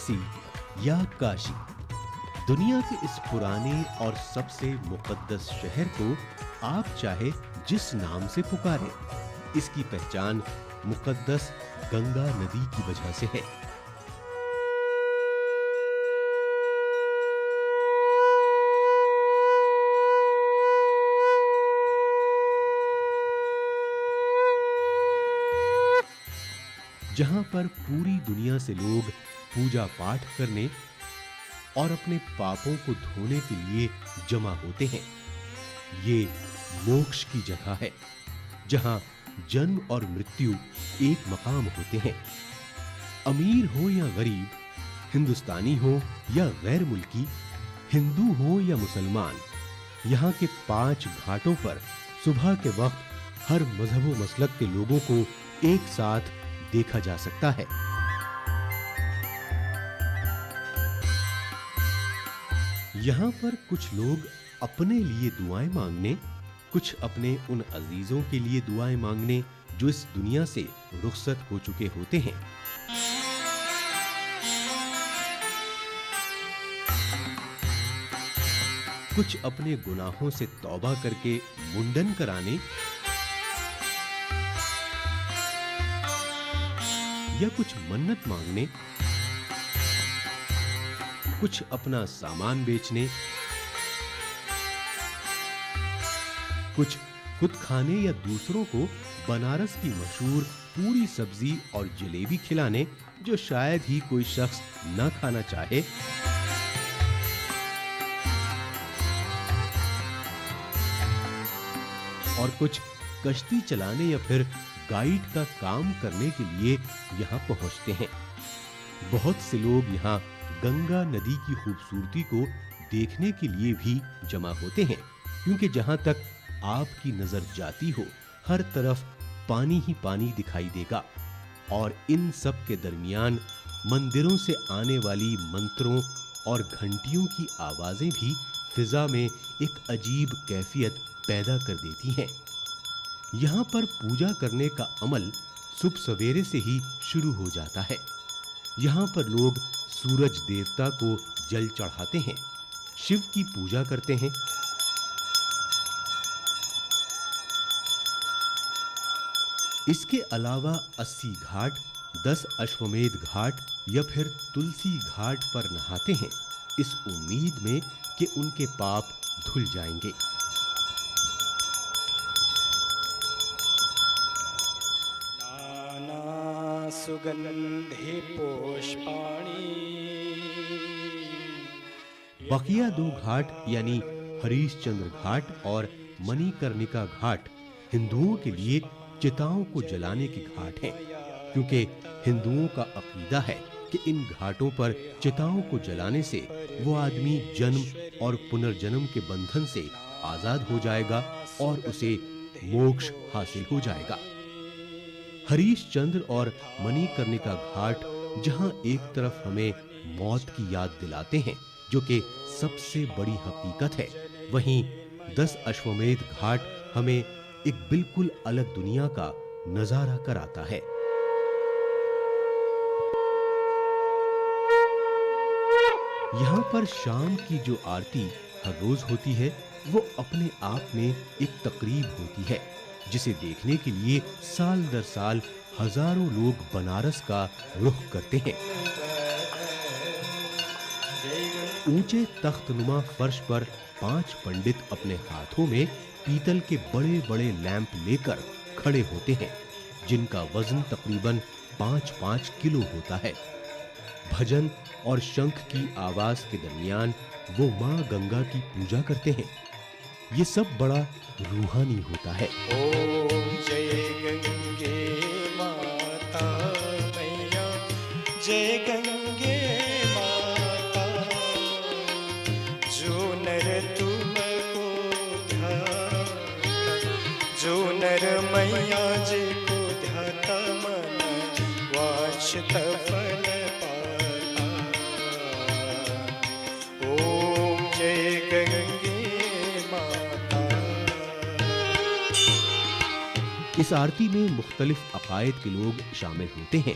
वाराणसी या काशी, दुनिया के इस पुराने और सबसे मुकद्दस शहर को आप चाहे जिस नाम से पुकारें, इसकी पहचान मुकद्दस गंगा नदी की वजह से है। जहां पर पूरी दुनिया से लोग पूजा पाठ करने और अपने पापों को धोने के लिए जमा होते हैं। ये मोक्ष की जगह है, जहां जन्म और मृत्यु एक मकाम होते हैं। अमीर हो या गरीब, हिंदुस्तानी हो या गैर मुल्की, हिंदू हो या मुसलमान, यहाँ के 5 घाटों पर सुबह के वक्त हर मजहब व मसलक के लोगों को एक साथ देखा जा सकता है। यहाँ पर कुछ लोग अपने लिए दुआएं मांगने, कुछ अपने उन अजीजों के लिए दुआएं मांगने जो इस दुनिया से रुखसत हो चुके होते हैं। कुछ अपने गुनाहों से तौबा करके मुंडन कराने, या कुछ मन्नत मांगने, कुछ अपना सामान बेचने, कुछ खुद खाने या दूसरों को बनारस की मशहूर पूरी सब्जी और जलेबी खिलाने जो शायद ही कोई शख्स न खाना चाहे, और कुछ कश्ती चलाने या फिर गाइड का काम करने के लिए यहाँ पहुँचते हैं। बहुत से लोग यहाँ गंगा नदी की खूबसूरती को देखने के लिए भी जमा होते हैं, क्योंकि जहाँ तक आपकी नजर जाती हो हर तरफ पानी ही पानी दिखाई देगा, और इन सब के दरमियान मंदिरों से आने वाली मंत्रों और घंटियों की आवाजें भी फिजा में एक अजीब कैफियत पैदा कर देती हैं। यहाँ पर पूजा करने का अमल सुबह सवेरे से ही शुरू हो जाता है। यहाँ पर लोग सूरज देवता को जल चढ़ाते हैं, शिव की पूजा करते हैं। इसके अलावा 80 घाट, 10 अश्वमेध घाट या फिर तुलसी घाट पर नहाते हैं, इस उम्मीद में कि उनके पाप धुल जाएंगे। नाना सुगंधि पुष्पाणि। बकिया 2 घाट यानी हरीशचंद्र घाट और मणिकर्णिका घाट हिंदुओं के लिए चिताओं को जलाने के घाट हैं, क्योंकि हिंदुओं का अकीदा है कि इन घाटों पर चिताओं को जलाने से वो आदमी जन्म और पुनर्जन्म के बंधन से आजाद हो जाएगा और उसे मोक्ष हासिल हो जाएगा। हरीशचंद्र और मणिकर्णिका घाट जहां एक तरफ हमें मौत की याद दिलाते हैं, जो कि सबसे बड़ी हकीकत है, वहीं 10 अश्वमेध घाट हमें एक बिल्कुल अलग दुनिया का नजारा कराता है। यहाँ पर शाम की जो आरती हर रोज होती है, वो अपने आप में एक तकरीब होती है, जिसे देखने के लिए साल दर साल हजारों लोग बनारस का रुख करते हैं। ऊंचे तख्तनुमा फर्श पर 5 पंडित अपने हाथों में पीतल के बड़े-बड़े लैंप लेकर खड़े होते हैं, जिनका वजन तकरीबन 5-5 किलो होता है। भजन और शंख की आवाज के दरमियान वो माँ गंगा की पूजा करते हैं। ये सब बड़ा रूहानी होता है। ओम जय गंगे माता मैया, जय गंगे माता, जो नर तुमको ध्याता, जो नर मैया जी को ध्याता, मन वांछित फल पाता। ओम जय गंगे माता। इस आरती में मुख्तलिफ अकायद के लोग शामिल होते हैं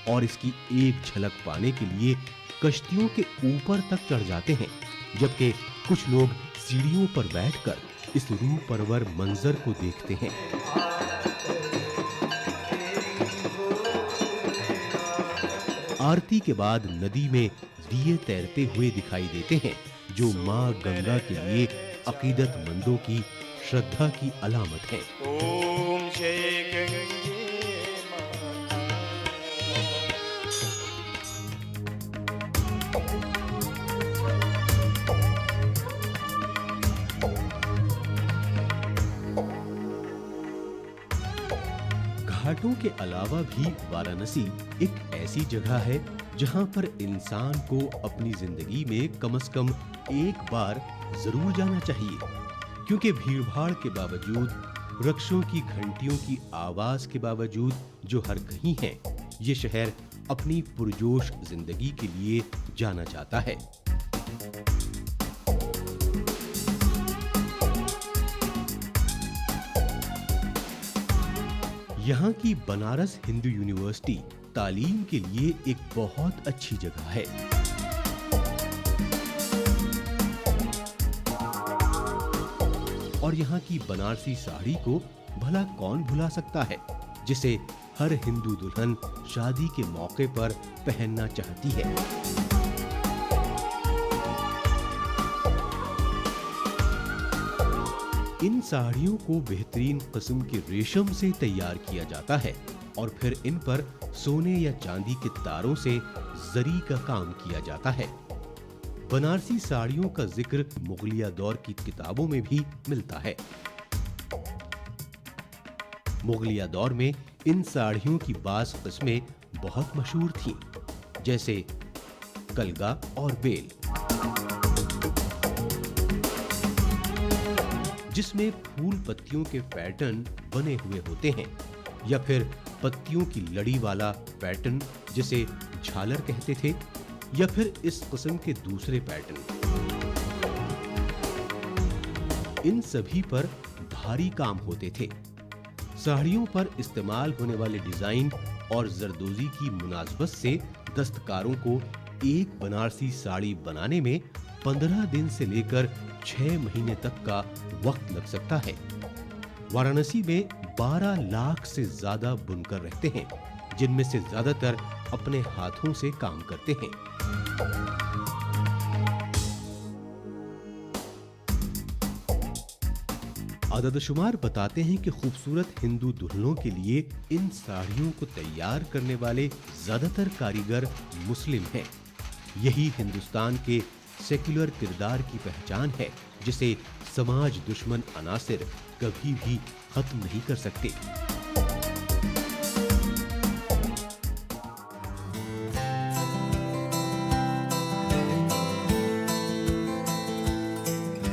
और इसकी एक झलक पाने के लिए कश्तियों के ऊपर तक चढ़ जाते हैं, जबकि कुछ लोग सीढ़ियों पर बैठकर इस रूपरवर मंजर को देखते हैं। आरती के बाद नदी में दिए तैरते हुए दिखाई देते हैं, जो मां गंगा के लिए अकीदतमंदों की श्रद्धा की अलामत है। ओम जय गंगे माता। घाटों के अलावा भी वाराणसी एक ऐसी जगह है जहां पर इंसान को अपनी जिंदगी में कम से कम एक बार जरूर जाना चाहिए, क्योंकि भीड़भाड़ के बावजूद, वृक्षों की घंटियों की आवाज के बावजूद जो हर कहीं है, ये शहर अपनी पुरजोश जिंदगी के लिए जाना जाता है। यहाँ की बनारस हिंदू यूनिवर्सिटी तालीम के लिए एक बहुत अच्छी जगह है। और यहाँ की बनारसी साड़ी को भला कौन भुला सकता है, जिसे हर हिंदू दुल्हन शादी के मौके पर पहनना चाहती है। इन साड़ियों को बेहतरीन किस्म के रेशम से तैयार किया जाता है और फिर इन पर सोने या चांदी के तारों से जरी का काम किया जाता है। बनारसी साड़ियों का जिक्र मुगलिया दौर की किताबों में भी मिलता है। मुगलिया दौर में इन साड़ियों की बास किस्में बहुत मशहूर थीं, जैसे कलगा और बेल, जिसमें फूल पत्तियों के पैटर्न बने हुए होते हैं, या फिर पत्तियों की लड़ी वाला पैटर्न जिसे झालर कहते थे, या फिर इस किस्म के दूसरे पैटर्न। इन सभी पर भारी काम होते थे। साड़ियों पर इस्तेमाल होने वाले डिजाइन और जरदोजी की मुनासबत से दस्तकारों को एक बनारसी साड़ी बनाने में 15 दिन से लेकर 6 महीने तक का वक्त लग सकता है। वाराणसी में 12 लाख से ज्यादा बुनकर रहते हैं, जिनमें से ज्यादातर अपने हाथों से काम करते हैं। आदतशुमार बताते हैं कि खूबसूरत हिंदू दुल्हनों के लिए इन साड़ियों को तैयार करने वाले ज्यादातर कारीगर मुस्लिम हैं। यही हिंदुस्तान के सेक्युलर किरदार की पहचान है, जिसे समाज दुश्मन अनासिर कभी भी खत्म नहीं कर सकते।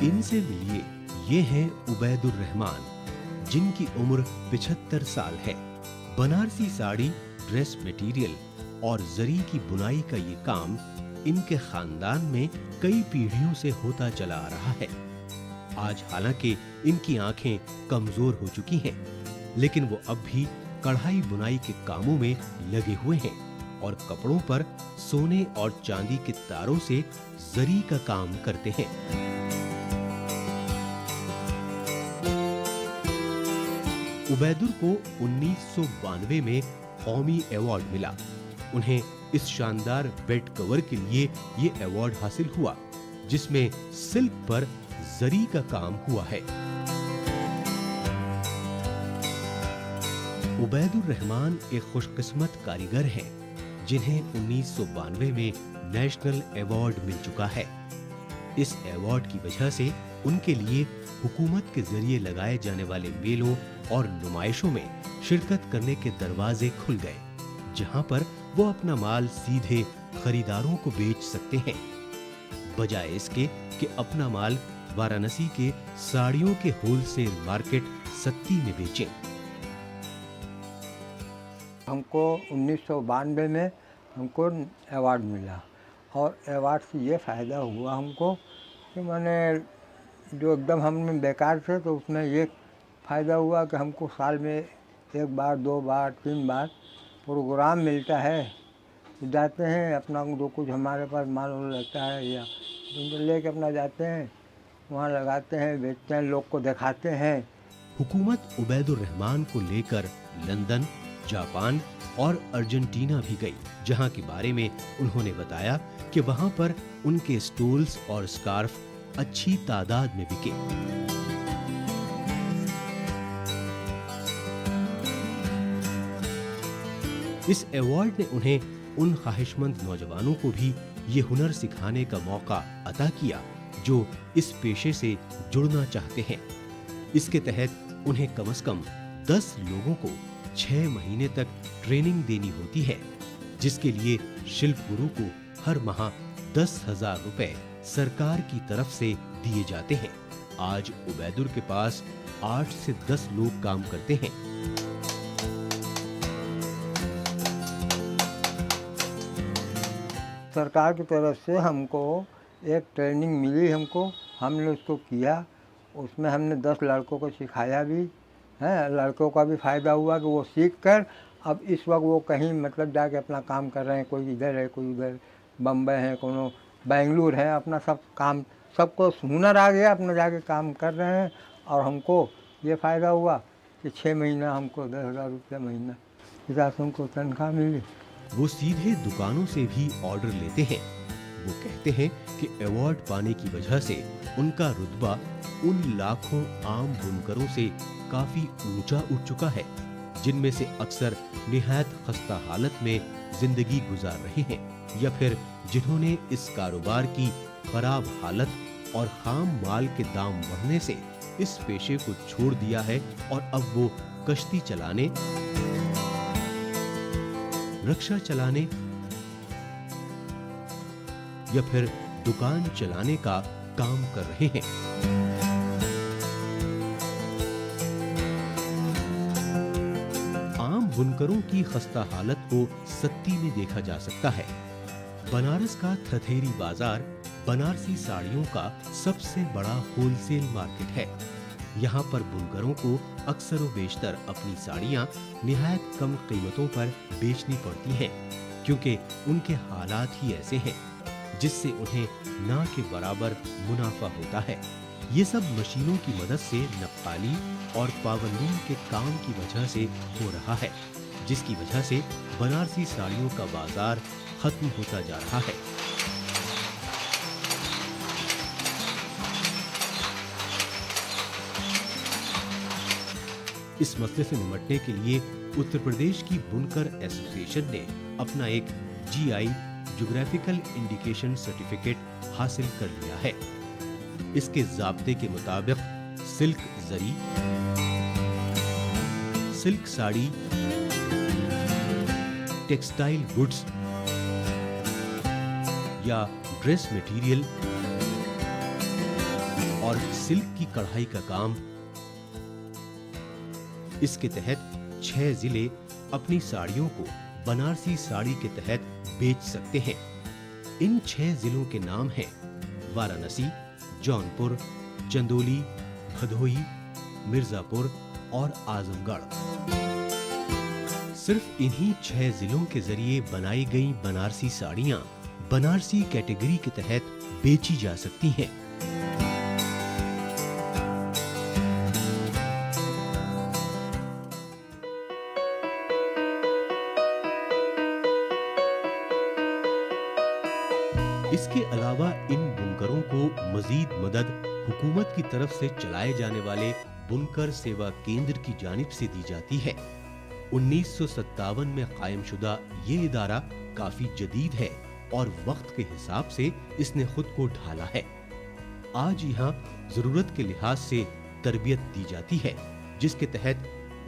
इनसे मिलिए, ये हैं उबैदुर रहमान, जिनकी उम्र 75 साल है। बनारसी साड़ी, ड्रेस मटेरियल और जरी की बुनाई का ये काम इनके खानदान में कई पीढ़ियों से होता चला आ रहा है। आज हालांकि इनकी आंखें कमजोर हो चुकी हैं, लेकिन वो अब भी कढ़ाई बुनाई के कामों में लगे हुए हैं और कपड़ों पर सोने और चांदी के तारों से जरी का काम करते हैं। उबैदुर को 1992 में कौमी अवार्ड मिला। उन्हें इस शानदार बेड कवर के लिए ये अवार्ड हासिल हुआ, जिसमें सिल्क पर जरी का काम हुआ है। उबैदुर रहमान एक खुशकिस्मत कारीगर हैं, जिन्हें 1992 में नेशनल अवार्ड मिल चुका है। इस अवार्ड की वजह से उनके लिए हुकूमत के जरिए लगाए जाने वाले मेलों और नुमाइशों में शिरकत करने के दरवाजे खुल गए, जहां पर वो अपना माल सीधे खरीदारों को बेच सकते हैं, बजाय इसके कि अपना माल वाराणसी के साड़ियों के होलसेल मार्केट सत्ती में बेचें। हमको 1992 में हमको अवार्ड मिला और अवार्ड से ये फ़ायदा हुआ हमको कि मैंने जो एकदम हम बेकार थे, तो उसमें ये फ़ायदा हुआ कि हमको साल में 1 बार 2 बार 3 बार प्रोग्राम मिलता है, जाते हैं अपना जो कुछ हमारे पास माल वाल रहता है या तो लेके अपना जाते हैं, वहाँ लगाते हैं, बेचते हैं, लोग को दिखाते हैं। हुकूमत उबैदुर रहमान को लेकर लंदन, जापान और अर्जेंटीना भी गई, जहां के बारे में उन्होंने बताया कि वहां पर उनके स्टोल्स और स्कार्फ अच्छी तादाद में बिके। इस अवार्ड ने उन्हें उन ख्वाहिशमंद नौजवानों को भी ये हुनर सिखाने का मौका अता किया जो इस पेशे से जुड़ना चाहते हैं। इसके तहत उन्हें कम से कम 10 लोगों को 6 महीने तक ट्रेनिंग देनी होती है, जिसके लिए शिल्प गुरु को हर माह 10,000 रुपए सरकार की तरफ से दिए जाते हैं। आज उबैदुर के पास 8 से 10 लोग काम करते हैं। सरकार की तरफ से हमको एक ट्रेनिंग मिली, हमने उसको किया। उसमें हमने 10 लड़कों को सिखाया भी है। लड़कों का भी फ़ायदा हुआ कि वो सीख कर अब इस वक्त वो कहीं मतलब जाके अपना काम कर रहे हैं। कोई इधर है, कोई उधर बम्बई है, कोनो बेंगलुरु है, अपना सब काम, सबको हुनर आ गया, अपना जाके काम कर रहे हैं। और हमको ये फ़ायदा हुआ कि 6 महीना हमको 10,000 रुपये महीना हिसाब से हमको तनख्वाह मिली। वो सीधे दुकानों से भी ऑर्डर लेते हैं। वो कहते हैं कि अवार्ड पाने की वजह से उनका रुतबा उन लाखों आम बुनकरों से काफी ऊंचा उठ चुका है, जिनमें से अक्सर निहायत खस्ता हालत में जिंदगी गुजार रहे हैं, या फिर जिन्होंने इस कारोबार की खराब हालत और खाम माल के दाम बढ़ने से इस पेशे को छोड़ दिया है और अब वो कश्ती चलाने, रिक्शा चलाने या फिर दुकान चलाने का काम कर रहे हैं। आम बुनकरों की खस्ता हालत को सत्ती में देखा जा सकता है। बनारस का थथेरी बाजार बनारसी साड़ियों का सबसे बड़ा होलसेल मार्केट है। यहाँ पर बुनकरों को अक्सर व बेशतर अपनी साड़ियाँ निहायत कम कीमतों पर बेचनी पड़ती हैं, क्योंकि उनके हालात ही ऐसे हैं जिससे उन्हें ना के बराबर मुनाफा होता है। ये सब मशीनों की मदद से नक्काली और पावलूम के काम की वजह से हो रहा है, जिसकी वजह से बनारसी साड़ियों का बाजार खत्म होता जा रहा है। इस मसले से निपटने के लिए उत्तर प्रदेश की बुनकर एसोसिएशन ने अपना एक जीआई ज्योग्राफिकल इंडिकेशन सर्टिफिकेट हासिल कर लिया है। इसके ज़ाब्ते के मुताबिक सिल्क जरी, सिल्क साड़ी, टेक्सटाइल गुड्स या ड्रेस मटेरियल और सिल्क की कढ़ाई का काम, इसके तहत 6 जिले अपनी साड़ियों को बनारसी साड़ी के तहत बेच सकते हैं। इन 6 जिलों के नाम हैं वाराणसी, जौनपुर, चंदौली, भदोही, मिर्जापुर और आजमगढ़। सिर्फ इन्हीं 6 जिलों के जरिए बनाई गई बनारसी साड़ियां बनारसी कैटेगरी के तहत बेची जा सकती हैं। इसके अलावा इन बुनकरों को मजीद मदद हुकूमत की तरफ से चलाए जाने वाले बुनकर सेवा केंद्र की जानिब से दी जाती है। 1957 में कायम शुदा ये इदारा काफी जदीद है और वक्त के हिसाब से इसने खुद को ढाला है। आज यहाँ जरूरत के लिहाज से तरबियत दी जाती है, जिसके तहत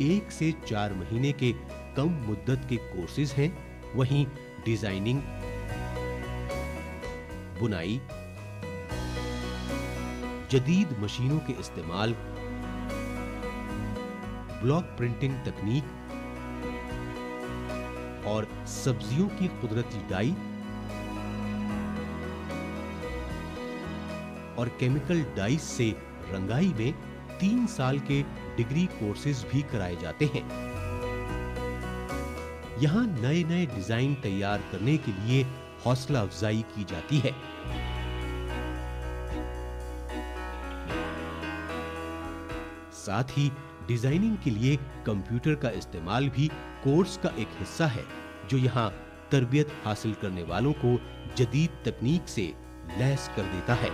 1 से 4 महीने के कम मुद्दत के कोर्सेज हैं। वहीं डिजाइनिंग, बुनाई, जदीद मशीनों के इस्तेमाल, ब्लॉक प्रिंटिंग तकनीक और सब्जियों की कुदरती डाई और केमिकल डाइस से रंगाई में 3 साल के डिग्री कोर्सेज भी कराए जाते हैं। यहाँ नए नए डिजाइन तैयार करने के लिए हौसला अफजाई की जाती है। साथ ही डिजाइनिंग के लिए कंप्यूटर का इस्तेमाल भी कोर्स का एक हिस्सा है, जो यहाँ तरबियत हासिल करने वालों को जदीद तकनीक से लैस कर देता है।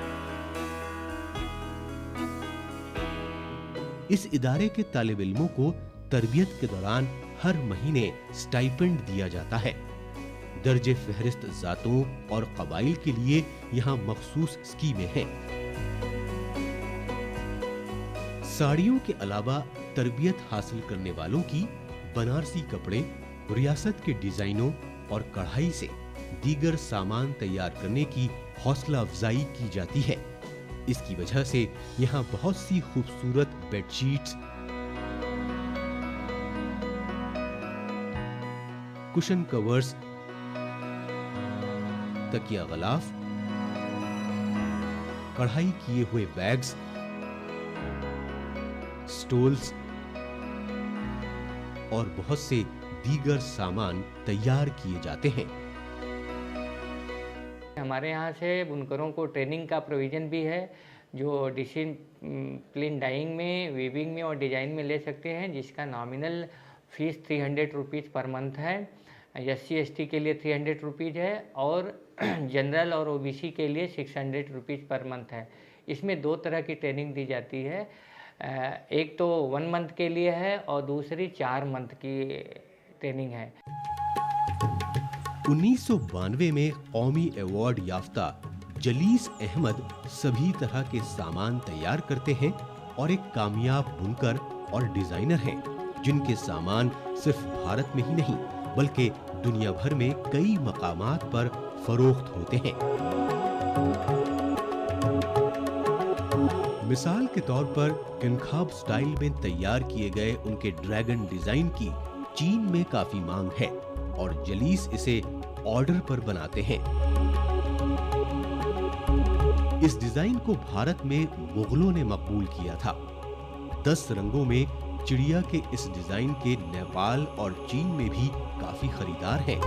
इस इदारे के तालिब इल्मों को तरबियत के दौरान हर महीने स्टाइपेंड दिया जाता है। दर्जे फहरिस्त जातों और कबाइल के लिए यहाँ मखसूस स्कीमें हैं। साड़ियों के अलावा तरबियत हासिल करने वालों की बनारसी कपड़े, रियासत के डिजाइनों और कढ़ाई से दीगर सामान तैयार करने की हौसला अफजाई की जाती है। इसकी वजह से यहाँ बहुत सी खूबसूरत बेडशीट्स, कुशन कवर्स, तकिया गलाफ, कढ़ाई किए हुए बैग्स, स्टोल्स और बहुत से दीगर सामान तैयार किए जाते हैं। हमारे यहाँ से बुनकरों को ट्रेनिंग का प्रोविज़न भी है, जो डिसिप्लिन डाइंग में, वीविंग में और डिज़ाइन में ले सकते हैं, जिसका nominal fees 300 rupees per month है। SC/ST के लिए 300 रुपीज़ है और जनरल और OBC के लिए 600 रुपीज़ पर मंथ है। इसमें 2 तरह की ट्रेनिंग दी जाती है, एक तो 1 मंथ के लिए है और दूसरी 4 मंथ की ट्रेनिंग है। 1992 में कौमी अवार्ड याफ्ता जलीस अहमद सभी तरह के सामान तैयार करते हैं और एक कामयाब बुनकर और डिजाइनर हैं, जिनके सामान सिर्फ भारत में ही नहीं बल्कि दुनिया भर में कई मकामात पर फरोख्त होते हैं। मिसाल के तौर पर किनखाब स्टाइल में तैयार किए गए उनके ड्रैगन डिजाइन की चीन में काफी मांग है और जलीस इसे ऑर्डर पर बनाते हैं। इस डिजाइन को भारत में मुगलों ने मकबूल किया था। 10 रंगों में चिड़िया के इस डिजाइन के नेपाल और चीन में भी काफी खरीदार हैं।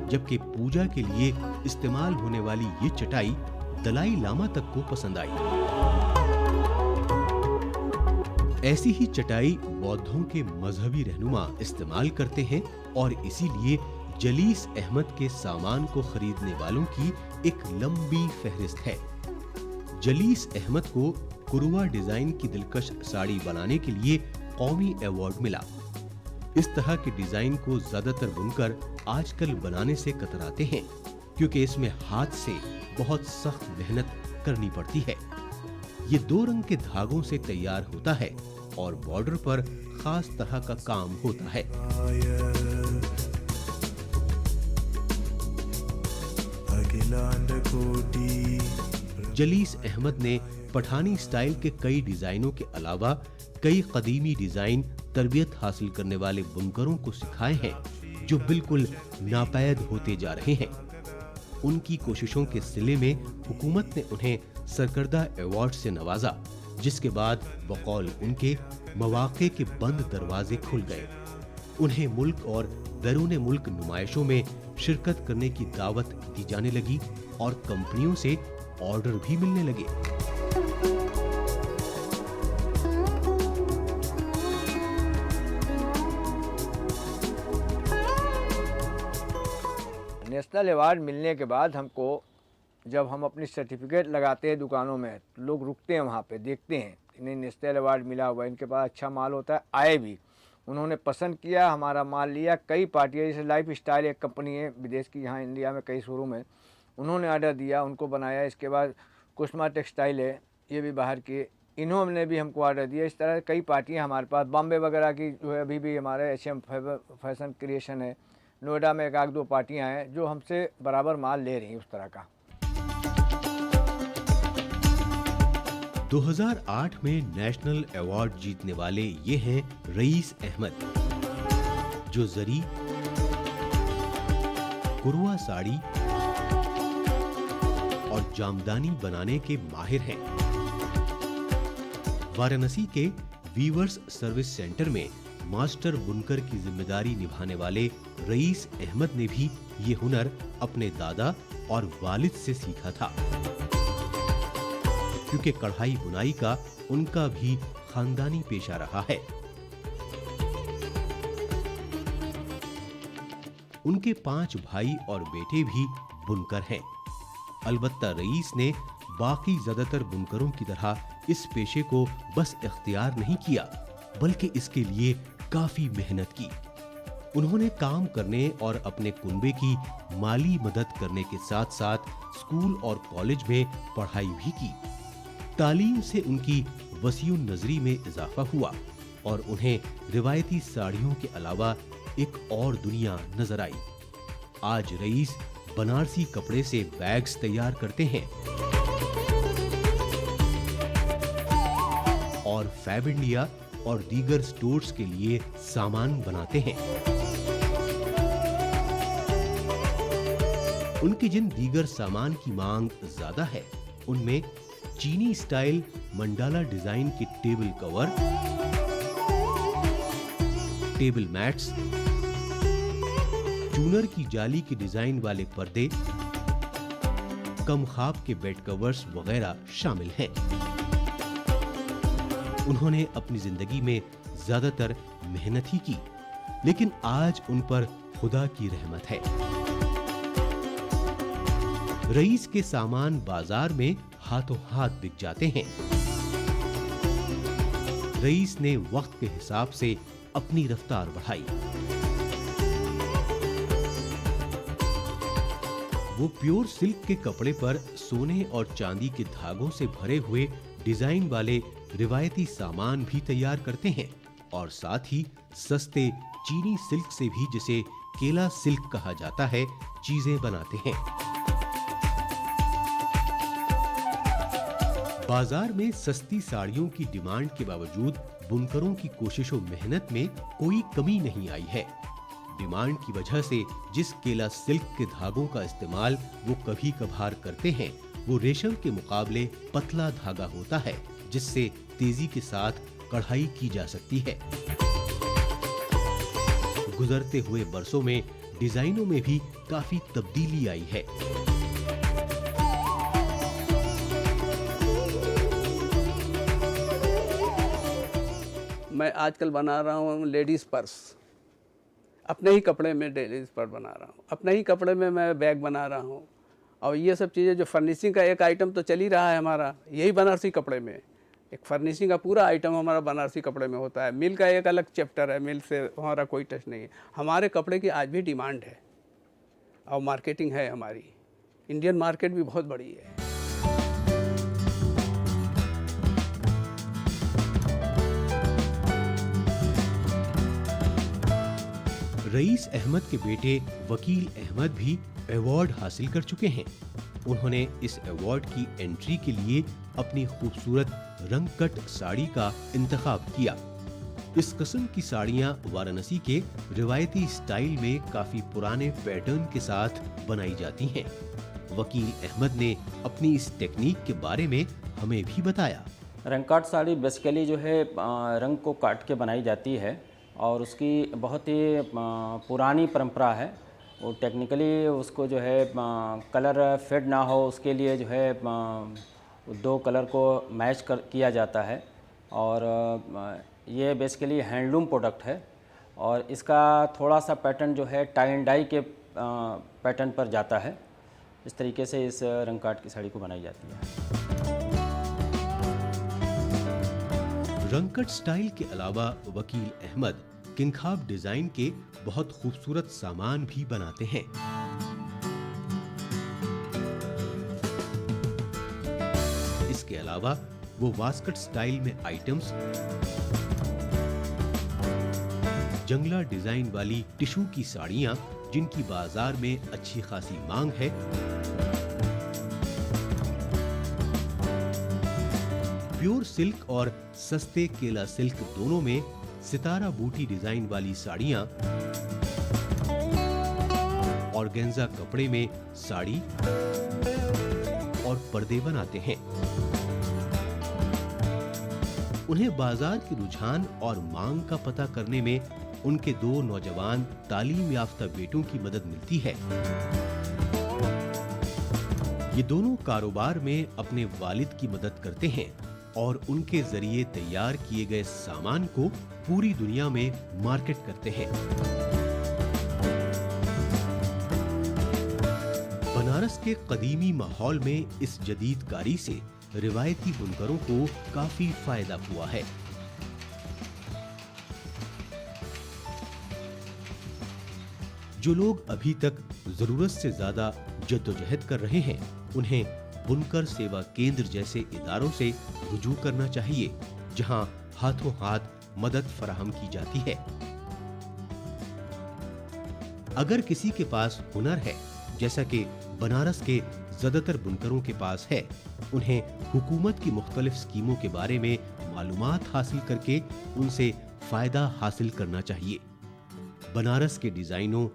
जबकि पूजा के लिए इस्तेमाल होने वाली ये चटाई दलाई लामा तक को पसंद आई। ऐसी ही चटाई बौद्धों के मजहबी रहनुमा इस्तेमाल करते हैं और इसीलिए जलीस अहमद के सामान को खरीदने वालों की एक लंबी फहरिस्त है। जलीस अहमद को कुरुआ डिजाइन की दिलकश साड़ी बनाने के लिए कौमी अवार्ड मिला। इस तरह के डिजाइन को ज्यादातर बुनकर आजकल बनाने से कतराते हैं, क्योंकि इसमें हाथ से बहुत सख्त मेहनत करनी पड़ती है। ये 2 रंग के धागों से तैयार होता है और बॉर्डर पर खास तरह का काम होता है। जलीस अहमद ने पठानी स्टाइल के कई डिजाइनों के अलावा कई कदीमी डिजाइन तरबियत हासिल करने वाले बुनकरों को सिखाए हैं, जो बिल्कुल नापैद होते जा रहे हैं। उनकी कोशिशों के सिले में हुकूमत ने उन्हें सरकर्दा अवार्ड से नवाजा, जिसके बाद बकौल उनके मौके के बंद दरवाजे खुल गए। उन्हें मुल्क और बैरून मुल्क नुमाइशों में शिरकत करने की दावत दी जाने लगी और कंपनियों से ऑर्डर भी मिलने लगे। नेशनल अवार्ड मिलने के बाद हमको, जब हम अपनी सर्टिफिकेट लगाते हैं दुकानों में, तो लोग रुकते हैं वहाँ पे, देखते हैं इन्हें नेशनल अवार्ड मिला हुआ है, इनके पास अच्छा माल होता है, आए भी, उन्होंने पसंद किया, हमारा माल लिया। कई पार्टियाँ, जैसे लाइफ स्टाइल एक कंपनी है विदेश की, यहाँ इंडिया में कई शोरूम है, उन्होंने ऑर्डर दिया, उनको बनाया। इसके बाद कुस्मा टेक्सटाइल है, ये भी बाहर की, इन्होंने भी हमको ऑर्डर दिया। इस तरह कई पार्टियाँ हमारे पास, बॉम्बे वगैरह की जो है अभी भी हमारे HM फैशन क्रिएशन है, नोएडा में 1-2 पार्टियाँ हैं जो हमसे बराबर माल ले रही हैं उस तरह का। 2008 में नेशनल अवार्ड जीतने वाले ये हैं रईस अहमद, जो जरी, कुरुआ साड़ी और जामदानी बनाने के माहिर हैं। वाराणसी के वीवर्स सर्विस सेंटर में मास्टर बुनकर की जिम्मेदारी निभाने वाले रईस अहमद ने भी ये हुनर अपने दादा और वालिद से सीखा था, क्योंकि कढ़ाई बुनाई का उनका भी खानदानी पेशा रहा है। उनके 5 भाई और बेटे भी बुनकर हैं। अलबत्ता रईस ने बाकी ज्यादातर बुनकरों की तरह इस पेशे को बस इख्तियार नहीं किया, बल्कि इसके लिए काफी मेहनत की। उन्होंने काम करने और अपने कुनबे की माली मदद करने के साथ साथ स्कूल और कॉलेज में पढ़ाई भी की। तालीम से उनकी वसीउन नजरी में इजाफा हुआ और उन्हें रिवायती साड़ियों के अलावा एक और दुनिया नजर आई। आज रईस बनारसी कपड़े से बैग्स तैयार करते हैं और फैब इंडिया और दीगर स्टोर्स के लिए सामान बनाते हैं। उनके जिन दीगर सामान की मांग ज्यादा है, उनमें चीनी स्टाइल मंडाला डिजाइन के टेबल कवर, टेबल मैट्स, चूनर की जाली के डिजाइन वाले पर्दे, कम ख्वाब के बेड कवर्स वगैरह शामिल हैं। उन्होंने अपनी जिंदगी में ज्यादातर मेहनत ही की, लेकिन आज उन पर खुदा की रहमत है। रईस के सामान बाजार में हाथों हाथ बिक जाते हैं। रईस ने वक्त के हिसाब से अपनी रफ्तार बढ़ाई। वो प्योर सिल्क के कपड़े पर सोने और चांदी के धागों से भरे हुए डिजाइन वाले रिवायती सामान भी तैयार करते हैं और साथ ही सस्ते चीनी सिल्क से भी, जिसे केला सिल्क कहा जाता है, चीजें बनाते हैं। बाजार में सस्ती साड़ियों की डिमांड के बावजूद बुनकरों की कोशिशों मेहनत में कोई कमी नहीं आई है। डिमांड की वजह से जिस केला सिल्क के धागों का इस्तेमाल वो कभी कभार करते हैं, वो रेशम के मुकाबले पतला धागा होता है, जिससे तेजी के साथ कढ़ाई की जा सकती है। गुजरते हुए बरसों में डिजाइनों में भी काफी तब्दीली आई है। मैं आजकल बना रहा हूँ लेडीज़ पर्स, अपने ही कपड़े में लेडीज़ पर्स बना रहा हूँ, अपने ही कपड़े में मैं बैग बना रहा हूँ। और ये सब चीज़ें जो फर्निशिंग का एक आइटम तो चल ही रहा है हमारा, यही बनारसी कपड़े में एक फर्निशिंग का पूरा आइटम हमारा बनारसी कपड़े में होता है। मिल का एक अलग चैप्टर है, मिल से हमारा कोई टच नहीं है। हमारे कपड़े की आज भी डिमांड है और मार्केटिंग है हमारी, इंडियन मार्केट भी बहुत बड़ी है। रईस अहमद के बेटे वकील अहमद भी अवार्ड हासिल कर चुके हैं। उन्होंने इस अवार्ड की एंट्री के लिए अपनी खूबसूरत रंगकट साड़ी का इंतखाब किया। इस किस्म की साड़ियां वाराणसी के रिवायती स्टाइल में काफी पुराने पैटर्न के साथ बनाई जाती हैं। वकील अहमद ने अपनी इस टेक्निक के बारे में हमें भी बताया। रंगकाट साड़ी बेसिकली जो है रंग को काट के बनाई जाती है और उसकी बहुत ही पुरानी परंपरा है। वो टेक्निकली उसको जो है कलर फेड ना हो, उसके लिए जो है 2 कलर को मैच किया जाता है। और ये बेसिकली हैंडलूम प्रोडक्ट है और इसका थोड़ा सा पैटर्न जो है टाई एंड डाई के पैटर्न पर जाता है। इस तरीके से इस रंगकाट की साड़ी को बनाई जाती है। रंगकट स्टाइल के अलावा वकील अहमद किंगखाब डिजाइन के बहुत खूबसूरत सामान भी बनाते हैं। इसके अलावा वो वास्कट स्टाइल में आइटम्स, जंगला डिजाइन वाली टिश्यू की साड़ियां, जिनकी बाजार में अच्छी खासी मांग है, प्योर सिल्क और सस्ते केला सिल्क दोनों में सितारा बूटी डिजाइन वाली साड़ियां, ऑर्गेन्जा कपड़े में साड़ी और पर्दे बनाते हैं। उन्हें बाजार के रुझान और मांग का पता करने में उनके 2 नौजवान तालीम याफ्ता बेटों की मदद मिलती है। ये दोनों कारोबार में अपने वालिद की मदद करते हैं और उनके जरिए तैयार किए गए सामान को पूरी दुनिया में मार्केट करते हैं। बनारस के कदीमी माहौल में इस जदीदकारी से रिवायती बुनकरों को काफी फायदा हुआ है। जो लोग अभी तक जरूरत से ज्यादा जद्दोजहद कर रहे हैं, उन्हें बुनकर सेवा केंद्र जैसे इदारों से रुजू करना चाहिए, जहां हाथों हाथ मदद फराहम की जाती है। अगर किसी के पास हुनर है, जैसा कि बनारस के ज्यादातर बुनकरों के पास है, उन्हें हुकूमत की मुख्तलिफ स्कीमों के बारे में मालूमात हासिल करके उनसे फायदा हासिल करना चाहिए। बनारस के डिजाइनों,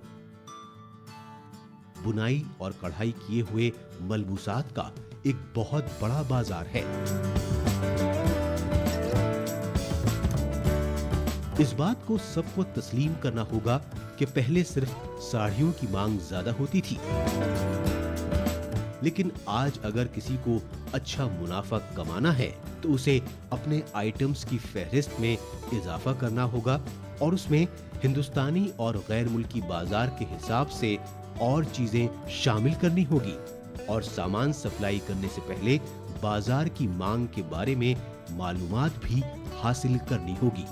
बुनाई और कढ़ाई किए हुए मलबूसात का एक बहुत बड़ा बाजार है। इस बात को सबको तस्लीम करना होगा कि पहले सिर्फ साड़ियों की मांग ज्यादा होती थी, लेकिन आज अगर किसी को अच्छा मुनाफा कमाना है तो उसे अपने आइटम्स की फहरिस्त में इजाफा करना होगा और उसमें हिंदुस्तानी और गैर मुल्की बाजार के हिसाब से और चीजें शामिल करनी होगी और सामान सप्लाई करने से पहले बाजार की मांग के बारे में मालूमात भी हासिल करनी होगी।